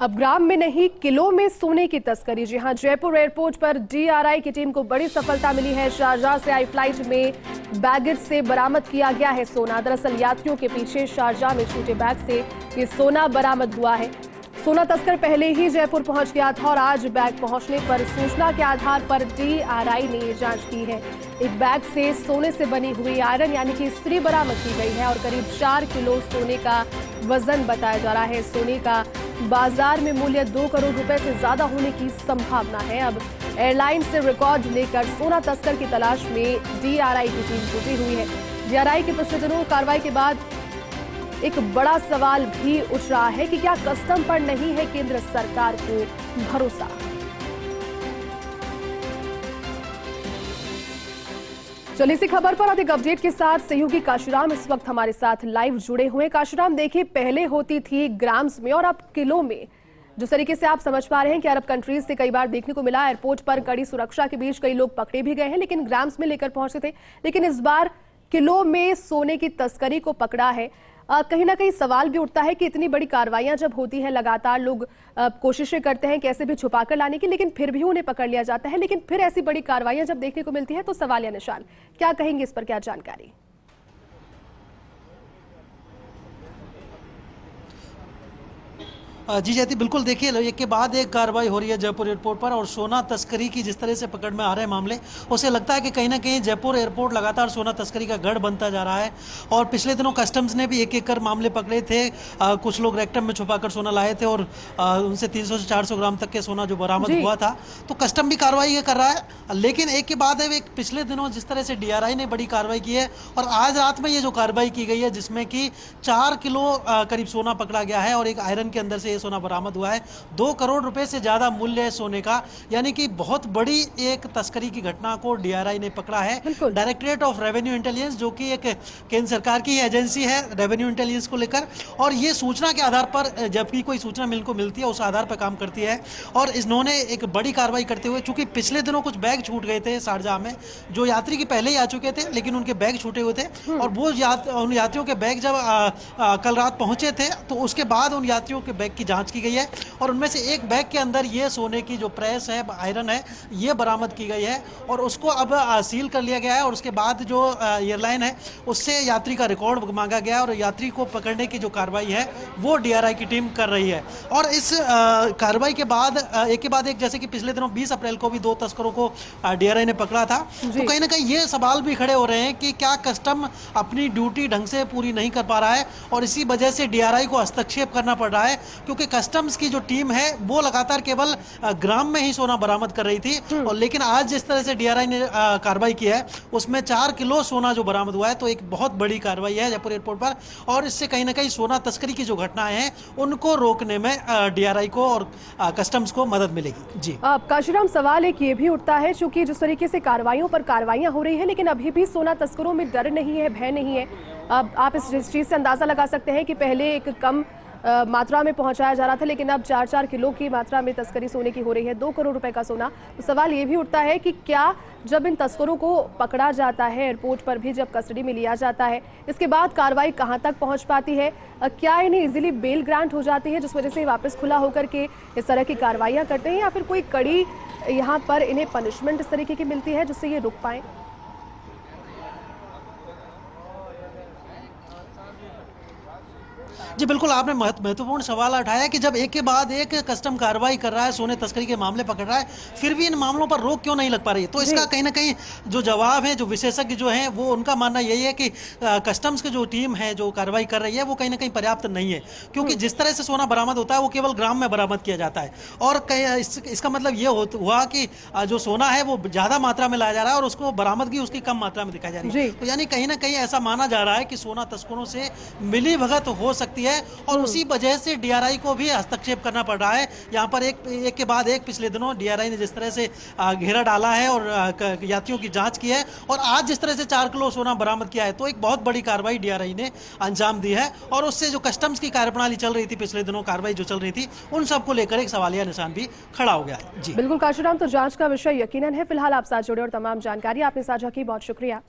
अब ग्राम में नहीं किलो में सोने की तस्करी। जी हां, जयपुर एयरपोर्ट पर डीआरआई की टीम को बड़ी सफलता मिली है। शारजाह से आई फ्लाइट में बैगेज से बरामद किया गया है सोना। दरअसल यात्रियों के पीछे शारजाह में छूटे बैग से ये सोना बरामद हुआ है। सोना तस्कर पहले ही जयपुर पहुंच गया था और आज बैग पहुंचने पर सूचना के आधार पर डीआरआई ने ये जांच की है। एक बैग से सोने से बनी हुई आयरन यानी कि स्त्री बरामद की गई है और करीब 4 किलो सोने का वजन बताया जा रहा है। सोने का बाजार में मूल्य 2 करोड़ रुपए से ज्यादा होने की संभावना है। अब एयरलाइन से रिकॉर्ड लेकर सोना तस्कर की तलाश में डीआरआई की टीम जुटी हुई है। डीआरआई के पिछले दिनों कार्रवाई के बाद एक बड़ा सवाल भी उठ रहा है कि क्या कस्टम पर नहीं है केंद्र सरकार को भरोसा। चलिए इसी खबर पर अधिक अपडेट के साथ सहयोगी काशीराम इस वक्त हमारे साथ लाइव जुड़े हुए। काशीराम, देखिए पहले होती थी ग्राम्स में और अब किलो में। जिस तरीके से आप समझ पा रहे हैं कि अरब कंट्रीज से कई बार देखने को मिला, एयरपोर्ट पर कड़ी सुरक्षा के बीच कई लोग पकड़े भी गए हैं, लेकिन ग्राम्स में लेकर पहुंचे थे। लेकिन इस बार किलो में सोने की तस्करी को पकड़ा है। कहीं ना कहीं सवाल भी उठता है कि इतनी बड़ी कार्रवाइयां जब होती हैं, लगातार लोग कोशिशें करते हैं कैसे भी छुपाकर लाने की, लेकिन फिर भी उन्हें पकड़ लिया जाता है। लेकिन फिर ऐसी बड़ी कार्रवाइयां जब देखने को मिलती है तो सवाल या निशान। क्या कहेंगे इस पर, क्या जानकारी? जी जयती, बिल्कुल देखिए एक के बाद एक कार्रवाई हो रही है जयपुर एयरपोर्ट पर। और सोना तस्करी की जिस तरह से पकड़ में आ रहे हैं मामले, उसे लगता है कि कहीं ना कहीं जयपुर एयरपोर्ट लगातार सोना तस्करी का गढ़ बनता जा रहा है। और पिछले दिनों कस्टम्स ने भी एक एक कर मामले पकड़े थे। कुछ लोग रेक्टम में छुपाकर सोना लाए थे और उनसे 300 से 400 ग्राम तक के सोना जो बरामद हुआ था। तो कस्टम भी कार्रवाई कर रहा है, लेकिन एक के बाद एक पिछले दिनों जिस तरह से डीआरआई ने बड़ी कार्रवाई की है और आज रात में ये जो कार्रवाई की गई है जिसमें कि 4 किलो करीब सोना पकड़ा गया है और एक आयरन के अंदर से सोना बरामद हुआ है। 2 करोड़ रुपए से ज्यादा मूल्य है सोने का, यानी कि बहुत बड़ी एक तस्करी की घटना को डीआरआई ने पकड़ा है। डायरेक्टरेट ऑफ रेवेन्यू इंटेलिजेंस, जो कि एक केंद्र सरकार की एजेंसी है रेवेन्यू इंटेलिजेंस को लेकर, और ये सूचना के आधार पर जब भी कोई सूचना को मिलती है उस आधार पर काम करती है। और इन्होंने एक बड़ी कार्रवाई करते हुए, चूंकि पिछले दिनों कुछ बैग छूट गए थे शारजाह में, जो यात्री की पहले ही आ चुके थे लेकिन उनके बैग छूटे हुए थे, और वो उन यात्रियों के बैग जब कल रात पहुंचे थे तो उसके बाद उन यात्रियों के बैग की जांच की गई है और उनमें से एक बैग के अंदर ये सोने की जो प्रेस है, आयरन है, ये बरामद की गई है और उसको अब सील कर लिया गया है। और उसके बाद जो एयरलाइन है उससे यात्री का रिकॉर्ड मांगा गया और यात्री को पकड़ने की जो कार्रवाई है वो डीआरआई की टीम कर रही है। और इस कार्रवाई के बाद एक के बाद एक, जैसे कि पिछले दिनों 20 अप्रैल को भी 2 तस्करों को डीआरआई ने पकड़ा था, तो कहीं ना कहीं ये सवाल भी खड़े हो रहे हैं कि क्या कस्टम अपनी ड्यूटी ढंग से पूरी नहीं कर पा रहा है और इसी वजह से डीआरआई को हस्तक्षेप करना पड़ रहा है, क्योंकि कस्टम्स की जो टीम है वो लगातार केवल ग्राम में ही सोना बरामद कर रही थी। और लेकिन आज जिस तरह से डीआरआई ने कार्रवाई की है उसमें 4 किलो सोना जो बरामद हुआ है, तो एक बहुत बड़ी कार्रवाई है जयपुर एयरपोर्ट पर। और इससे कहीं ना कहीं सोना तस्करी की जो घटनाएं हैं उनको रोकने में डीआरआई को और कस्टम्स को मदद मिलेगी। जी काशीराम, सवाल एक ये भी उठता है, चूंकि जिस तरीके से कार्रवाइयों पर कार्रवाइयां हो रही है लेकिन अभी भी सोना तस्करों में डर नहीं है, भय नहीं है। अब आप इस चीज से अंदाजा लगा सकते हैं कि पहले एक कम मात्रा में पहुंचाया जा रहा था, लेकिन अब 4-4 किलो की मात्रा में तस्करी सोने की हो रही है, 2 करोड़ रुपए का सोना। तो सवाल ये भी उठता है कि क्या जब इन तस्करों को पकड़ा जाता है, एयरपोर्ट पर भी जब कस्टडी में लिया जाता है, इसके बाद कार्रवाई कहां तक पहुंच पाती है? क्या इन्हें इजीली बेल ग्रांट हो जाती है जिस वजह से वापस खुला होकर के इस तरह की कार्रवाइयां करते हैं, या फिर कोई कड़ी यहाँ पर इन्हें पनिशमेंट इस तरीके की मिलती है जिससे ये रुक पाए? जी बिल्कुल, आपने महत्वपूर्ण सवाल उठाया कि जब एक के बाद एक कस्टम कार्रवाई कर रहा है, सोने तस्करी के मामले पकड़ रहा है, फिर भी इन मामलों पर रोक क्यों नहीं लग पा रही है? तो इसका कहीं ना कहीं जो जवाब है, जो विशेषज्ञ जो हैं वो उनका मानना यही है कि कस्टम्स की जो टीम है जो कार्रवाई कर रही है वो कहीं ना कहीं पर्याप्त नहीं है, क्योंकि जिस तरह से सोना बरामद होता है वो केवल ग्राम में बरामद किया जाता है। और इसका मतलब ये हुआ कि जो सोना है वो ज्यादा मात्रा में लाया जा रहा है और उसको बरामदगी उसकी कम मात्रा में दिखाई जा रही है। तो यानी कहीं ना कहीं ऐसा माना जा रहा है कि सोना तस्करों से मिली भगत हो सकती है और उसी वजह से डीआरआई को भी हस्तक्षेप करना पड़ रहा है। यहाँ पर एक के बाद एक पिछले दिनों डीआरआई ने जिस तरह से घेरा डाला है और यात्रियों की जांच की है और आज जिस तरह से 4 किलो सोना बरामद किया है, तो एक बहुत बड़ी कार्रवाई डीआरआई ने अंजाम दी है। और उससे जो कस्टम्स की कार्यप्रणाली चल रही थी पिछले दिनों, कार्रवाई जो चल रही थी, उन सबको लेकर एक सवालिया निशान भी खड़ा हो गया है। जी बिल्कुल काशीराम, तो जांच का विषय यकीनन है। फिलहाल आप साथ जुड़े और तमाम जानकारी आपने साझा की, बहुत शुक्रिया।